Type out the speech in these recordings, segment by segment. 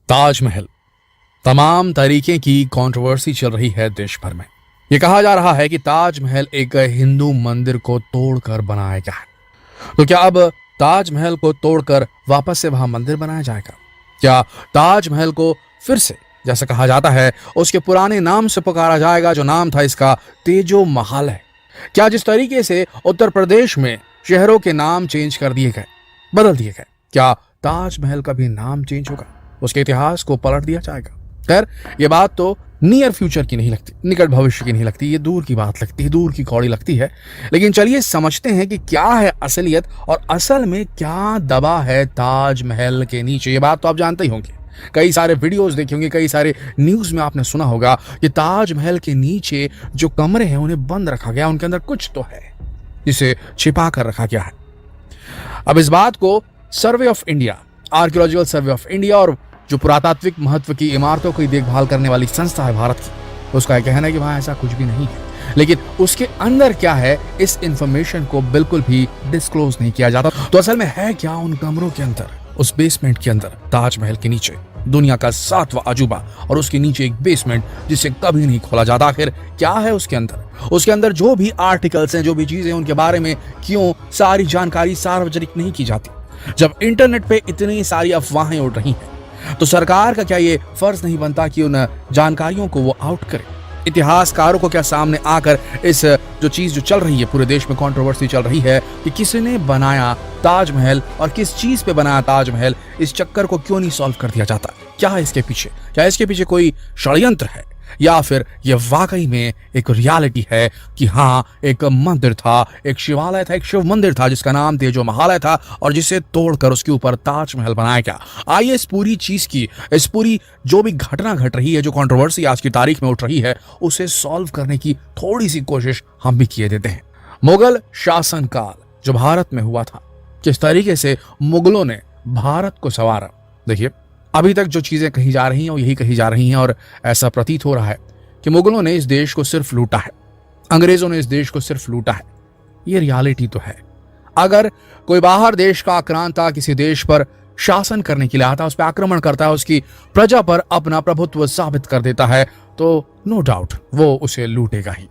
ताजमहल तमाम तरीके की कंट्रोवर्सी चल रही है देश भर में। यह कहा जा रहा है कि ताजमहल एक हिंदू मंदिर को तोड़कर बनाया गया है। तो क्या अब ताजमहल को तोड़कर वापस से वहां मंदिर बनाया जाएगा? क्या ताजमहल को फिर से, जैसा कहा जाता है, उसके पुराने नाम से पुकारा जाएगा जो नाम था इसका तेजो महल है? क्या जिस तरीके से उत्तर प्रदेश में शहरों के नाम चेंज कर दिए गए, बदल दिए गए, क्या ताजमहल का भी नाम चेंज होगा? उसके इतिहास को पलट दिया जाएगा? खैर, ये बात तो नियर फ्यूचर की नहीं लगती, निकट भविष्य की नहीं लगती, ये दूर की बात लगती है, दूर की कौड़ी लगती है। लेकिन चलिए समझते हैं कि क्या है असलियत और असल में क्या दबा है ताजमहल के नीचे। ये बात तो आप जानते ही होंगे, कई सारे वीडियोस देखे होंगे, कई सारे न्यूज में आपने सुना होगा कि ताजमहल के नीचे जो कमरे हैं उन्हें बंद रखा गया, उनके अंदर कुछ तो है जिसे छिपा कर रखा गया है। अब इस बात को survey of India, archaeological survey of India और जो पुरातात्विक महत्व की इमारतों की देखभाल करने वाली संस्था है भारत की, उसका कहना है कि वहां ऐसा कुछ भी नहीं है। लेकिन उसके अंदर क्या है, इस इंफॉर्मेशन को बिल्कुल भी डिस्क्लोज नहीं किया जाता। तो असल में है क्या उन कमरों के अंदर, उस बेसमेंट के अंदर, ताजमहल के नीचे, दुनिया का 7वां अजूबा और उसके नीचे एक बेसमेंट जिसे कभी नहीं खोला जाता। आखिर क्या है उसके अंदर? उसके अंदर जो भी आर्टिकल्स हैं, जो भी चीजें, उनके बारे में क्यों सारी जानकारी सार्वजनिक नहीं की जाती? जब इंटरनेट पे इतनी सारी अफवाहें उड़ रही हैं, तो सरकार का क्या ये फर्ज नहीं बनता कि उन जानकारियों को वो आउट करे? इतिहासकारों को क्या सामने आकर इस जो चीज जो चल रही है, पूरे देश में कंट्रोवर्सी चल रही है कि किसने बनाया ताजमहल और किस चीज पे बनाया ताजमहल, इस चक्कर को क्यों नहीं सॉल्व कर दिया जाता? क्या है इसके पीछे? क्या इसके पीछे कोई षड्यंत्र है या फिर ये वाकई में एक रियलिटी है कि हाँ, एक मंदिर था, एक शिवालय था, एक शिव मंदिर था जिसका नाम तेजो महालय था और जिसे तोड़कर उसके ऊपर ताजमहल बनाया गया? आइए इस पूरी चीज की, इस पूरी जो भी घटना घट रही है, जो कंट्रोवर्सी आज की तारीख में उठ रही है, उसे सॉल्व करने की थोड़ी सी कोशिश हम भी किए देते हैं। मुगल शासनकाल जो भारत में हुआ था, किस तरीके से मुगलों ने भारत को संवारा। देखिए, अभी तक जो चीजें कही जा रही हैं वो यही कही जा रही हैं और ऐसा प्रतीत हो रहा है कि मुगलों ने इस देश को सिर्फ लूटा है, अंग्रेजों ने इस देश को सिर्फ लूटा है। ये रियलिटी तो है। अगर कोई बाहर देश का आक्रांता किसी देश पर शासन करने के लिए आता है, उस पर आक्रमण करता है, उसकी प्रजा पर अपना प्रभुत्व साबित कर देता है, तो नो डाउट वो उसे लूटेगा ही।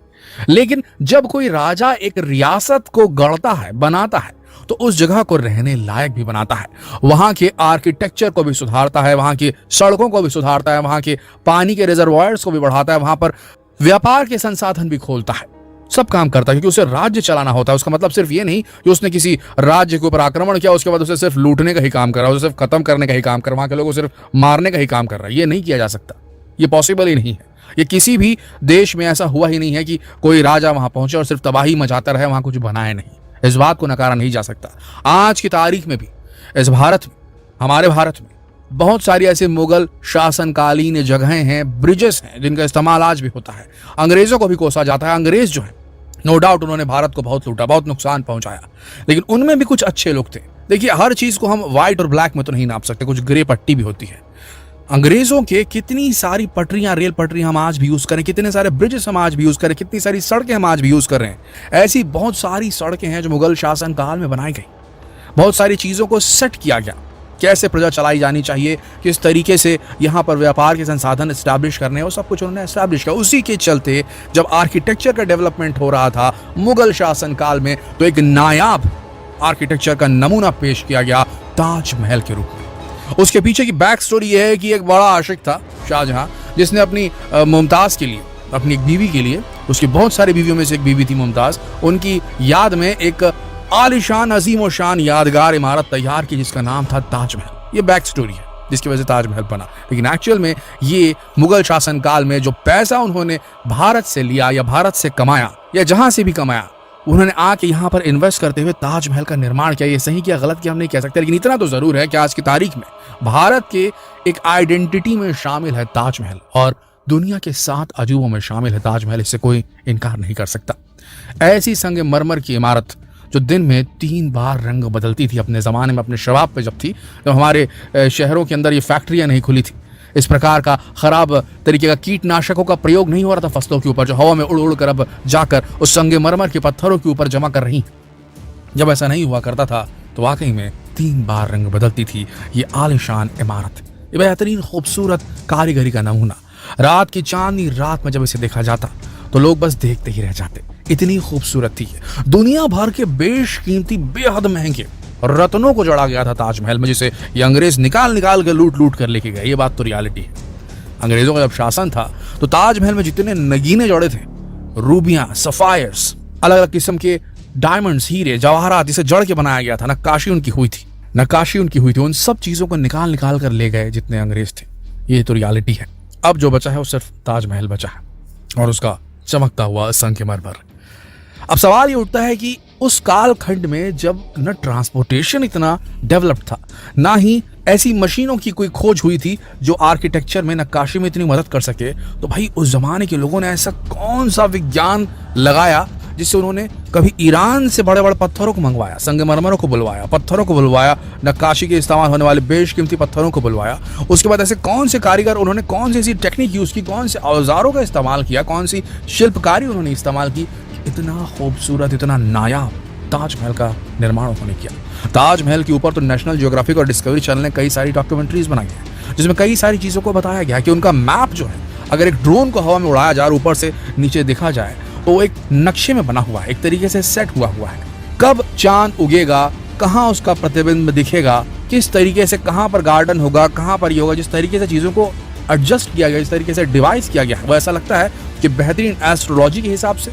लेकिन जब कोई राजा एक रियासत को गढ़ता है, बनाता है, तो उस जगह को रहने लायक भी बनाता है, वहां के आर्किटेक्चर को भी सुधारता है, वहां की सड़कों को भी सुधारता है, वहां के पानी के रिजर्वायर्स को भी बढ़ाता है, वहां पर व्यापार के संसाधन भी खोलता है, सब काम करता है, क्योंकि उसे राज्य चलाना होता है। उसका मतलब सिर्फ ये नहीं कि उसने किसी राज्य के ऊपर आक्रमण किया, उसके बाद उसे सिर्फ लूटने का ही काम कर रहा है, उसे सिर्फ खत्म करने का ही काम कर रहा है, वहां के लोगों को सिर्फ मारने का ही काम कर रहा है। ये नहीं किया जा सकता, ये पॉसिबल ही नहीं है। ये किसी भी देश में ऐसा हुआ ही नहीं है कि कोई राजा वहां पहुंचे और सिर्फ तबाही मचाता रहे, वहां कुछ बनाए नहीं। इस बात को नकारा नहीं जा सकता। आज की तारीख में भी इस भारत में, हमारे भारत में बहुत सारी ऐसे मुगल शासनकालीन जगहें हैं, ब्रिजेस हैं, जिनका इस्तेमाल आज भी होता है। अंग्रेजों को भी कोसा जाता है। अंग्रेज जो है, नो डाउट उन्होंने भारत को बहुत लूटा, बहुत नुकसान पहुंचाया, लेकिन उनमें भी कुछ अच्छे लोग थे। देखिए, हर चीज को हम व्हाइट और ब्लैक में तो नहीं नाप सकते, कुछ ग्रे पट्टी भी होती है। अंग्रेजों के कितनी सारी पटरियां, रेल पटरियां हम आज भी यूज करें, कितने सारे ब्रिजेस हम आज भी यूज करें, कितनी सारी सड़कें हम आज भी यूज कर रहे हैं। ऐसी बहुत सारी सड़कें हैं जो मुगल शासन काल में बनाई गई। बहुत सारी चीजों को सेट किया गया, कैसे प्रजा चलाई जानी चाहिए, किस तरीके से यहाँ पर व्यापार के संसाधन एस्टैब्लिश करने, वो सब कुछ उन्होंने एस्टैब्लिश किया। उसी के चलते जब आर्किटेक्चर का डेवलपमेंट हो रहा था मुगल शासन काल में, तो एक नायाब आर्किटेक्चर का नमूना पेश किया गया ताजमहल के रूप में। उसके पीछे की बैक स्टोरी यह है कि एक बड़ा आशिक था शाहजहां, जिसने अपनी मुमताज के लिए, अपनी एक बीवी के लिए, उसकी बहुत सारी बीवियों में से एक बीवी थी मुमताज, उनकी याद में एक आलिशान, अजीम और शान यादगार इमारत तैयार की जिसका नाम था ताजमहल। ये बैक स्टोरी है जिसकी वजह से ताजमहल बना। लेकिन एक्चुअल में ये मुगल शासनकाल में जो पैसा उन्होंने भारत से लिया या भारत से कमाया या जहां से भी कमाया, उन्होंने आके यहाँ पर इन्वेस्ट करते हुए ताजमहल का निर्माण किया। ये सही किया, गलत किया हम नहीं कह सकते, लेकिन इतना तो जरूर है कि आज की तारीख में भारत के एक आइडेंटिटी में शामिल है ताजमहल और दुनिया के 7 अजूबों में शामिल है ताजमहल। इससे कोई इनकार नहीं कर सकता। ऐसी संगमरमर की इमारत जो दिन में 3 बार रंग बदलती थी, अपने जमाने में, अपने शबाब पे जब थी, तो हमारे शहरों के अंदर ये फैक्ट्रियां नहीं खुली थी, इस प्रकार का खराब तरीके का कीटनाशकों का प्रयोग नहीं हो रहा था फसलों के ऊपर, जो हवा में उड़ उड़ कर अब जाकर उस संगमरमर के पत्थरों के ऊपर जमा कर रही। जब ऐसा नहीं हुआ करता था तो वाकई में 3 बार रंग बदलती थी ये आलिशान इमारत। ये बेहतरीन खूबसूरत कारीगरी का नमूना। रात की चांदनी रात में जब इसे देखा जाता तो लोग बस देखते ही रह जाते, इतनी खूबसूरत थी। दुनिया भर के बेशकीमती बेहद महंगे रत्नों को जड़ा गया था ताजमहल में, जिसे ये अंग्रेज निकाल निकाल के लूट लूट कर लेके गए। ये बात तो रियलिटी है। अंग्रेजों का जब शासन था तो ताजमहल में जितने नगीने जड़े थे, रूबियां, सफायर्स, अलग अलग किस्म के डायमंड्स, हीरे, जवाहरात, जिसे जड़ के बनाया गया था, नक्काशी उनकी हुई थी, उन सब चीजों को निकाल निकाल कर ले गए जितने अंग्रेज थे। ये तो रियलिटी है। अब जो बचा है वो सिर्फ ताजमहल बचा है और उसका चमकता हुआ संगमरमर। अब सवाल ये उठता है कि उस कालखंड में जब न ट्रांसपोर्टेशन इतना डेवलप्ड था, ना ही ऐसी मशीनों की कोई खोज हुई थी जो आर्किटेक्चर में, नक्काशी में इतनी मदद कर सके, तो भाई उस जमाने के लोगों ने ऐसा कौन सा विज्ञान लगाया जिससे उन्होंने कभी ईरान से बड़े बड़े पत्थरों को मंगवाया, संगमरमरों को बुलवाया, पत्थरों को बुलवाया, नक्काशी के इस्तेमाल होने वाले बेशकीमती पत्थरों को बुलवाया। उसके बाद ऐसे कौन से कारीगर, उन्होंने कौन सी ऐसी टेक्निक यूज की, कौन से औजारों का इस्तेमाल किया, कौन सी शिल्पकारी उन्होंने इस्तेमाल की, इतना खूबसूरत, इतना नायाब ताजमहल का निर्माण उन्होंने किया। ताजमहल के ऊपर तो नेशनल ज्योग्राफिक और डिस्कवरी चैनल ने कई सारी डॉक्यूमेंट्रीज बनाई है जिसमें कई सारी चीजों को बताया गया कि उनका मैप जो है, अगर एक ड्रोन को हवा में उड़ाया जाए और ऊपर से नीचे देखा जाए तो एक नक्शे में बना हुआ है, एक तरीके से सेट हुआ है। कब चांद उगेगा, कहाँ उसका प्रतिबिंब दिखेगा, किस तरीके से कहाँ पर गार्डन होगा, कहाँ पर ये होगा, जिस तरीके से चीजों को एडजस्ट किया गया, जिस तरीके से डिवाइस किया गया, वो ऐसा लगता है कि बेहतरीन एस्ट्रोलॉजी के हिसाब से,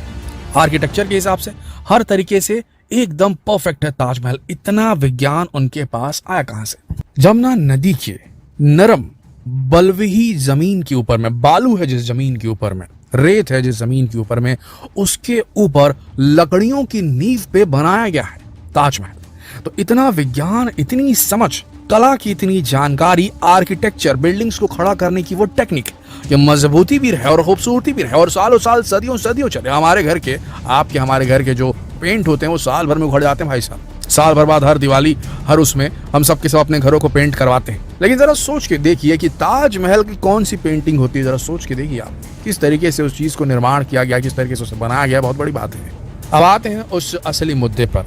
आर्किटेक्चर के हिसाब से, हर तरीके से एकदम परफेक्ट है ताजमहल। इतना विज्ञान उनके पास आया कहां से? जमुना नदी के नरम बलुई जमीन के ऊपर में, बालू है जिस जमीन के ऊपर में, रेत है जिस जमीन के ऊपर में, उसके ऊपर लकड़ियों की नींव पे बनाया गया है ताजमहल। तो इतना विज्ञान, इतनी समझ, कला की इतनी जानकारी, आर्किटेक्चर, बिल्डिंग्स को खड़ा करने की वो टेक्निक, ये मजबूती भी रहे और खूबसूरती भी रहे और सालों साल, सदियों सदियों चले। हमारे घर के, आपके, हमारे घर के जो पेंट होते हैं वो साल भर में उखड़ जाते हैं भाई साहब। साल भर बाद हर दिवाली, हर उसमें हम सब के सब अपने घरों को पेंट करवाते हैं। लेकिन जरा सोच के देखिए कि ताजमहल की कौन सी पेंटिंग होती है, जरा सोच के देखिए आप, किस तरीके से उस चीज को निर्माण किया गया, किस तरीके से उसे बनाया गया, बहुत बड़ी बात है। अब आते हैं उस असली मुद्दे पर।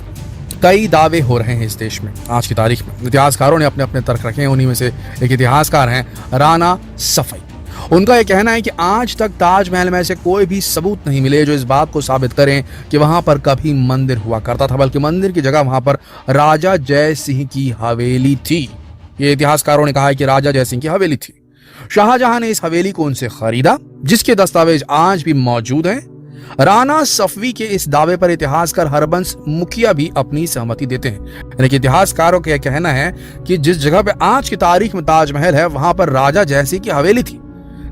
कई दावे हो रहे हैं इस देश में आज की तारीख में। इतिहासकारों ने अपने अपने तर्क रखे हैं। उन्हीं में से एक इतिहासकार हैं राना सफई। उनका यह कहना है कि आज तक ताजमहल में ऐसे कोई भी सबूत नहीं मिले जो इस बात को साबित करें कि वहां पर कभी मंदिर हुआ करता था, बल्कि मंदिर की जगह वहां पर राजा जय सिंह की हवेली थी। ये इतिहासकारों ने कहा है कि राजा जय सिंह की हवेली थी। शाहजहां ने इस हवेली को उनसे खरीदा, जिसके दस्तावेज आज भी मौजूद हैं। राना सफवी के इस दावे पर इतिहासकार हरबंस मुखिया भी अपनी सहमति देते हैं। यानी कि इतिहासकारों का यह कहना है कि जिस जगह पे आज की तारीख में ताजमहल है, वहां पर राजा जय सिंह की हवेली थी,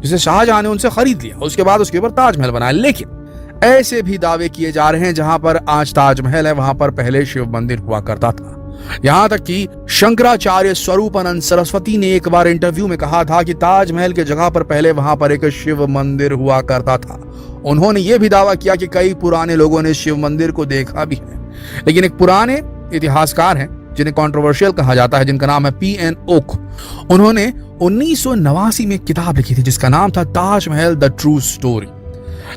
जिसे शाहजहां ने उनसे खरीद लिया। उसके बाद उसके ऊपर ताजमहल बनाया। लेकिन ऐसे भी दावे किए जा रहे हैं जहां पर आज ताजमहल है, वहां पर पहले शिव मंदिर हुआ करता था। यहां तक कि शंकराचार्य स्वरूपानंद सरस्वती ने एक बार इंटरव्यू में कहा था कि ताजमहल की जगह पर पहले वहां पर एक शिव मंदिर हुआ करता था। उन्होंने यह भी दावा किया कि कई पुराने लोगों ने शिव मंदिर को देखा भी है। लेकिन एक पुराने इतिहासकार हैं जिन्हें कंट्रोवर्शियल कहा जाता है, जिनका नाम है पीएन ओक। उन्होंने 1989 में एक किताब लिखी थी जिसका नाम था ताजमहल द ट्रू स्टोरी।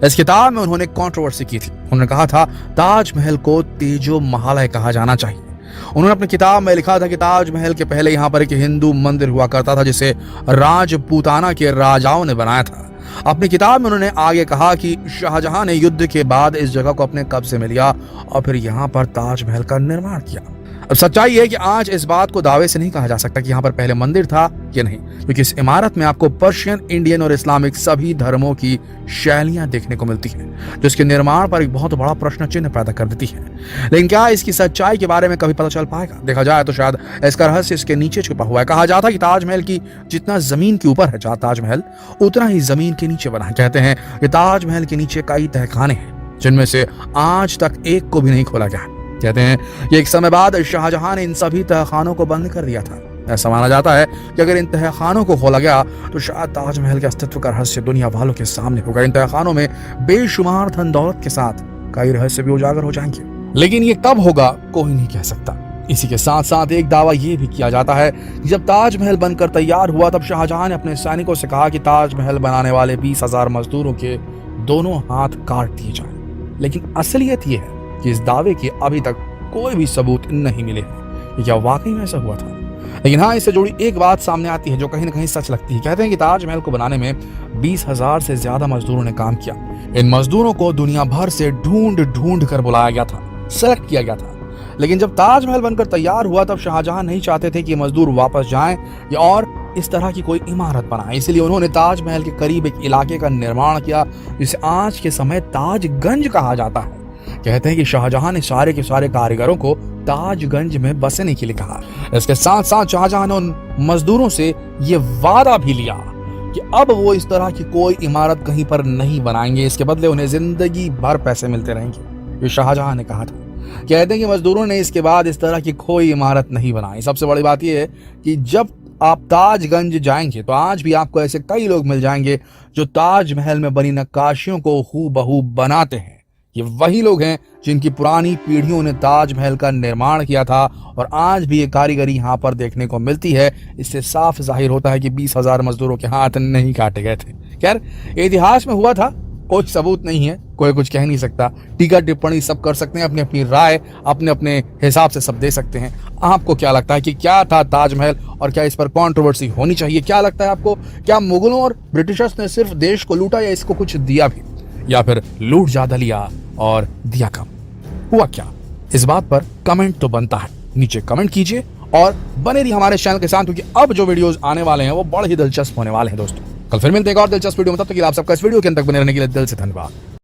इस किताब में उन्होंने कंट्रोवर्सी की थी। उन्होंने कहा था ताजमहल को तेजो महालय कहा जाना चाहिए। उन्होंने अपनी किताब में लिखा था कि ताजमहल के पहले यहाँ पर एक हिंदू मंदिर हुआ करता था जिसे राजपूताना के राजाओं ने बनाया था। अपनी किताब में उन्होंने आगे कहा कि शाहजहां ने युद्ध के बाद इस जगह को अपने कब्जे में लिया और फिर यहाँ पर ताजमहल का निर्माण किया। अब सच्चाई है कि आज इस बात को दावे से नहीं कहा जा सकता कि यहाँ पर पहले मंदिर था या नहीं, क्योंकि इस इमारत में आपको पर्शियन, इंडियन और इस्लामिक सभी धर्मों की शैलियां देखने को मिलती हैं, जो इसके निर्माण पर एक बहुत बड़ा प्रश्न चिन्ह पैदा कर देती है। लेकिन क्या इसकी सच्चाई के बारे में कभी पता चल पाएगा? देखा जाए तो शायद इसका रहस्य इसके नीचे छुपा हुआ है। कहा जाता है कि ताजमहल की जितना जमीन के ऊपर है ताजमहल, उतना ही जमीन के नीचे बना है। कहते हैं कि ताजमहल के नीचे कई तहखाने हैं जिनमें से आज तक एक को भी नहीं खोला गया। कहते हैं कि एक समय बाद शाहजहां ने इन सभी तहखानों को बंद कर दिया था। ऐसा माना जाता है कि अगर इन तहखानों को खोला गया तो शायद ताजमहल के अस्तित्व का रहस्य दुनिया वालों के सामने होगा। इन तहखानों में बेशुमार धन दौलत के साथ कई रहस्य भी उजागर हो जाएंगे, लेकिन ये कब होगा कोई नहीं कह सकता। इसी के साथ साथ एक दावा ये भी किया जाता है कि जब ताजमहल बनकर तैयार हुआ तब शाहजहां ने अपने सैनिकों से कहा कि ताजमहल बनाने वाले 20,000 मजदूरों के दोनों हाथ काट दिए जाएं। लेकिन असलियत यह है कि इस दावे के अभी तक कोई भी सबूत नहीं मिले हैं। क्या वाकई में ऐसा हुआ था? लेकिन हाँ, इससे जुड़ी एक बात सामने आती है जो कहीं ना कहीं सच लगती है। कहते हैं कि ताजमहल को बनाने में 20,000 से ज्यादा मजदूरों ने काम किया। इन मजदूरों को दुनिया भर से ढूंढ ढूंढ कर बुलाया गया था, सेलेक्ट किया गया था। लेकिन जब ताजमहल बनकर तैयार हुआ तब शाहजहां नहीं चाहते थे कि मजदूर वापस जाएं या और इस तरह की कोई इमारत बनाए, इसलिए उन्होंने ताजमहल के करीब एक इलाके का निर्माण किया जिसे आज के समय ताजगंज कहा जाता है। कहते हैं कि शाहजहां ने सारे के सारे कारीगरों को ताजगंज में बसने के लिए कहा। इसके साथ साथ शाहजहां ने उन मजदूरों से ये वादा भी लिया कि अब वो इस तरह की कोई इमारत कहीं पर नहीं बनाएंगे, इसके बदले उन्हें जिंदगी भर पैसे मिलते रहेंगे। ये शाहजहां ने कहा था। कहते हैं कि मजदूरों ने इसके बाद इस तरह की कोई इमारत नहीं बनाई। सबसे बड़ी बात यह है कि जब आप ताजगंज जाएंगे तो आज भी आपको ऐसे कई लोग मिल जाएंगे जो ताजमहल में बनी नक्काशियों को हूबहू बनाते हैं। ये वही लोग हैं जिनकी पुरानी पीढ़ियों ने ताजमहल का निर्माण किया था और आज भी ये कारीगरी यहाँ पर देखने को मिलती है। इससे साफ जाहिर होता है कि 20,000 मजदूरों के हाथ नहीं काटे गए थे। खैर, इतिहास में हुआ था, कोई सबूत नहीं है, कोई कुछ कह नहीं सकता। टीका टिप्पणी सब कर सकते हैं, अपनी अपनी राय अपने अपने हिसाब से सब दे सकते हैं। आपको क्या लगता है कि क्या था ताजमहल और क्या इस पर कंट्रोवर्सी होनी चाहिए? क्या लगता है आपको, क्या मुगलों और ब्रिटिशर्स ने सिर्फ देश को लूटा या इसको कुछ दिया भी, या फिर लूट ज्यादा लिया और दिया कम? हुआ क्या? इस बात पर कमेंट तो बनता है, नीचे कमेंट कीजिए और बने रहिए हमारे चैनल के साथ, क्योंकि अब जो वीडियोस आने वाले हैं वो बड़े ही दिलचस्प होने वाले हैं दोस्तों। कल फिर मिलते हैं एक और दिलचस्प वीडियो में, तब तक के लिए आप सबका इस वीडियो के अंत तक बने रहने के लिए दिल से धन्यवाद।